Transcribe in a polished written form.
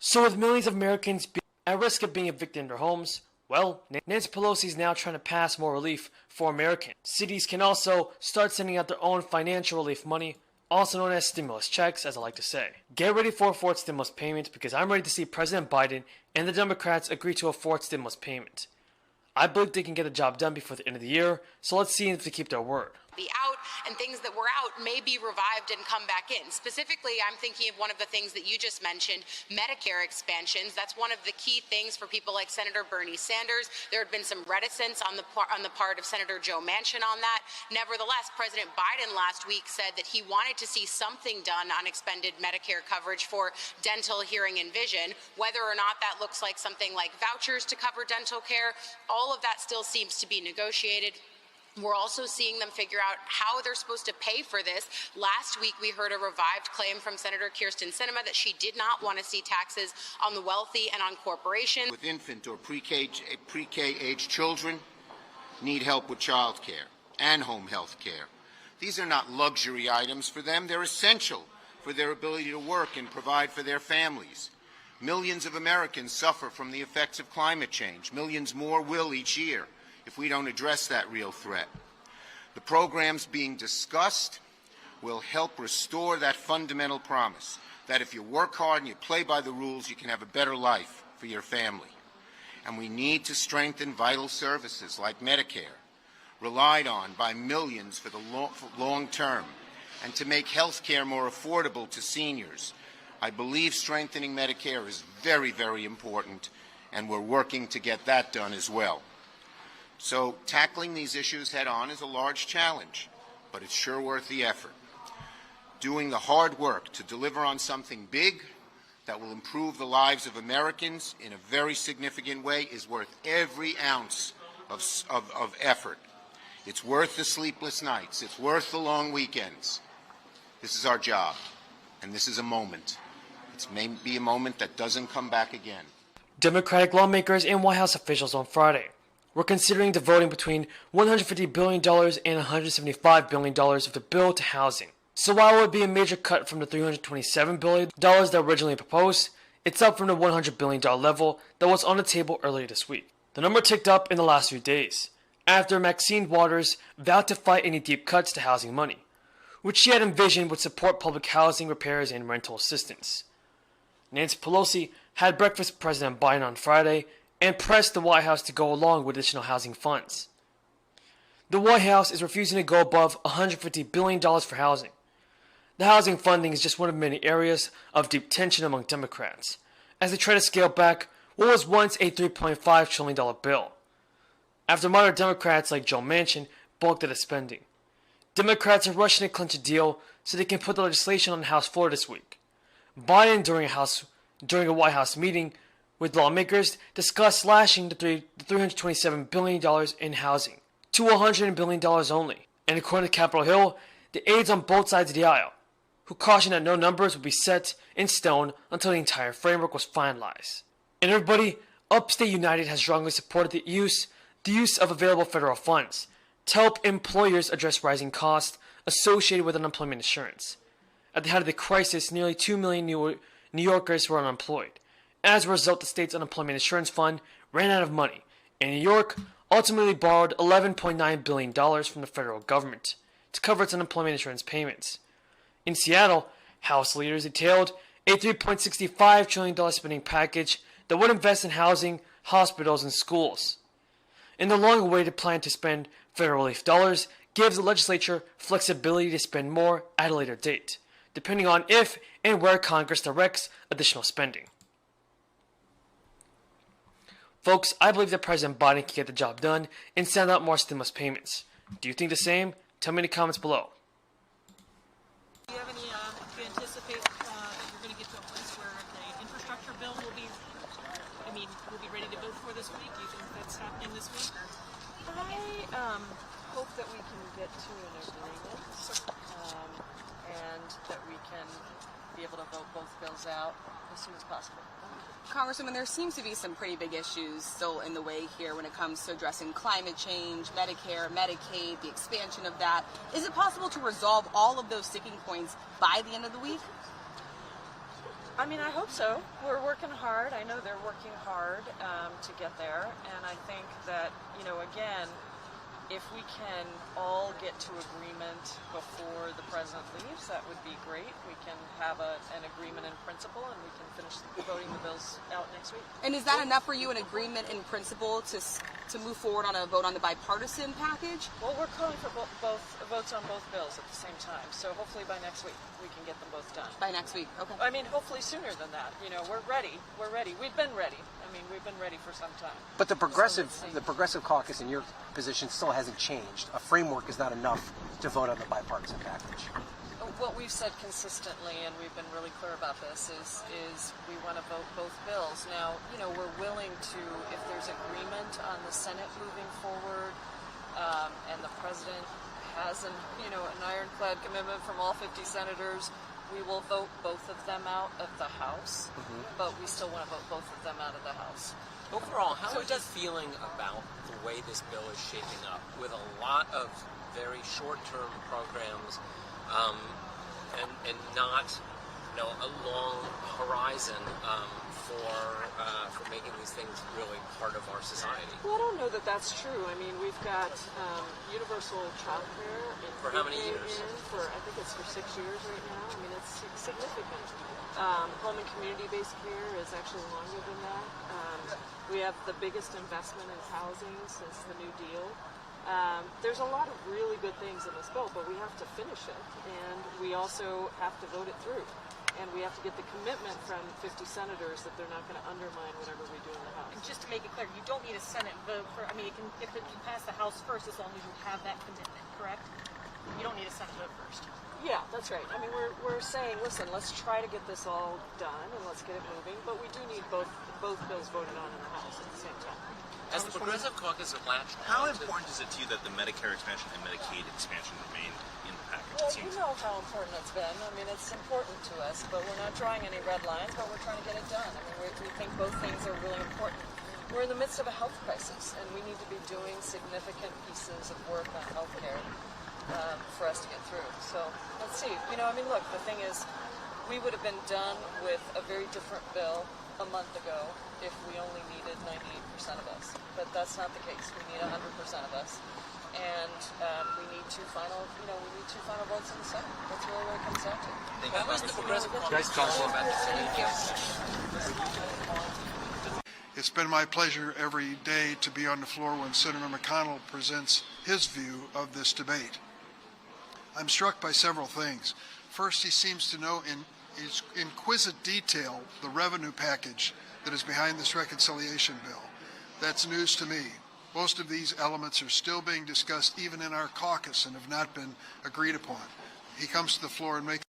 So with millions of Americans at risk of being evicted in their homes, well, Nancy Pelosi is now trying to pass more relief for Americans. Cities can also start sending out their own financial relief money, also known as stimulus checks, as I like to say. Get ready for a fourth stimulus payment because I'm ready to see President Biden and the Democrats agree to a fourth stimulus payment. I believe they can get the job done before the end of the year, so let's see if they keep their word. Be out, and things that were out may be revived and come back in. Specifically, I'm thinking of one of the things that you just mentioned, Medicare expansions. That's one of the key things for people like Senator Bernie Sanders. There had been some reticence on the part of Senator Joe Manchin on that. Nevertheless, President Biden last week said that he wanted to see something done on expanded Medicare coverage for dental, hearing, and vision. Whether or not that looks like something like vouchers to cover dental care, all of that still seems to be negotiated. We're also seeing them figure out how they're supposed to pay for this. Last week, we heard a revived claim from Senator Kyrsten Sinema that she did not want to see taxes on the wealthy and on corporations. With infant or pre-K age children need help with child care and home health care. These are not luxury items for them. They're essential for their ability to work and provide for their families. Millions of Americans suffer from the effects of climate change. Millions more will each year if we don't address that real threat. The programs being discussed will help restore that fundamental promise that if you work hard and you play by the rules, you can have a better life for your family. And we need to strengthen vital services like Medicare, relied on by millions for the long term, and to make health care more affordable to seniors. I believe strengthening Medicare is very, very important, and we're working to get that done as well. So tackling these issues head-on is a large challenge, but it's sure worth the effort. Doing the hard work to deliver on something big that will improve the lives of Americans in a very significant way is worth every ounce of effort. It's worth the sleepless nights. It's worth the long weekends. This is our job, and this is a moment. It may be a moment that doesn't come back again. Democratic lawmakers and White House officials on Friday were considering devoting between $150 billion and $175 billion of the bill to housing. So while it would be a major cut from the $327 billion that originally proposed, it's up from the $100 billion level that was on the table earlier this week. The number ticked up in the last few days, after Maxine Waters vowed to fight any deep cuts to housing money, which she had envisioned would support public housing repairs and rental assistance. Nancy Pelosi had breakfast with President Biden on Friday and pressed the White House to go along with additional housing funds. The White House is refusing to go above $150 billion for housing. The housing funding is just one of many areas of deep tension among Democrats, as they try to scale back what was once a $3.5 trillion bill, after moderate Democrats like Joe Manchin balked at the spending. Democrats are rushing to clinch a deal so they can put the legislation on the House floor this week. Biden, during a White House meeting with lawmakers, discussed slashing the $327 billion in housing to $100 billion only. And according to Capitol Hill, the aides on both sides of the aisle, who cautioned that no numbers would be set in stone until the entire framework was finalized. And everybody, Upstate United has strongly supported the use of available federal funds to help employers address rising costs associated with unemployment insurance. At the height of the crisis, nearly 2 million New Yorkers were unemployed. As a result, the state's unemployment insurance fund ran out of money, and New York ultimately borrowed $11.9 billion from the federal government to cover its unemployment insurance payments. In Seattle, House leaders detailed a $3.65 trillion spending package that would invest in housing, hospitals, and schools. And the long-awaited plan to spend federal relief dollars gives the legislature flexibility to spend more at a later date, depending on if and where Congress directs additional spending. Folks, I believe that President Biden can get the job done and send out more stimulus payments. Do you think the same? Tell me in the comments below. Do you have any, do you anticipate that you're going to get to a place where the infrastructure bill will be ready to vote for this week? Do you think that's happening this week? I hope that we can get to an agreement and that we can be able to vote both bills out as soon as possible. Congresswoman, there seems to be some pretty big issues still in the way here when it comes to addressing climate change, Medicare, Medicaid, the expansion of that. Is it possible to resolve all of those sticking points by the end of the week? I mean, I hope so. We're working hard. I know they're working hard to get there. And I think that, you know, again, if we can all get to agreement before the president leaves, that would be great. We can have an agreement in principle, and we can finish voting the bills out next week. And is that enough for you, an agreement in principle to move forward on a vote on the bipartisan package? Well, we're calling for both votes on both bills at the same time. So hopefully by next week we can get them both done. By next week, okay. I mean, hopefully sooner than that. You know, we're ready. We're ready. We've been ready. I mean, we've been ready for some time. But the progressive caucus in your position still hasn't changed. A framework is not enough to vote on the bipartisan package. What we've said consistently, and we've been really clear about this, is we want to vote both bills. Now, you know, we're willing to, if there's agreement on the Senate moving forward, and the president has an ironclad commitment from all 50 senators, we will vote both of them out of the House, but we still want to vote both of them out of the House. Overall, how are you feeling about the way this bill is shaping up, with a lot of very short-term programs, and not, a long horizon for making these things really part of our society? Well, I don't know that that's true. I mean, we've got universal child care. For how many years? I think it's for 6 years right now. I mean, it's significant. Home and community-based care is actually longer than that. We have the biggest investment in housing since the New Deal. There's a lot of really good things in this bill, but we have to finish it, and we also have to vote it through. And we have to get the commitment from 50 senators that they're not going to undermine whatever we do in the House. And just to make it clear, you don't need a Senate vote for, I mean, if it can pass the House first, as long as you have that commitment, correct? You don't need a Senate vote first. Yeah, that's right. I mean, we're saying, listen, let's try to get this all done and let's get it moving, but we do need both bills voted on in the House at the same time. As the Progressive Caucus have latched How on to- important is it to you that the Medicare expansion and Medicaid expansion remain in the package? Well, It you seems know how important it's been. I mean, it's important to us, but we're not drawing any red lines, but we're trying to get it done. I mean, we think both things are really important. We're in the midst of a health crisis, and we need to be doing significant pieces of work on health care for us to get through. So let's see. You know, I mean, look, the thing is, we would have been done with a very different bill a month ago if we only needed 98% of us. But that's not the case. We need 100% of us. And we need two final votes in the Senate. That's really what it comes down to. How is the Progressive Caucus feeling about this? It's been my pleasure every day to be on the floor when Senator McConnell presents his view of this debate. I'm struck by several things. First, he seems to know in exquisite detail the revenue package that is behind this reconciliation bill. That's news to me. Most of these elements are still being discussed even in our caucus and have not been agreed upon. He comes to the floor and makes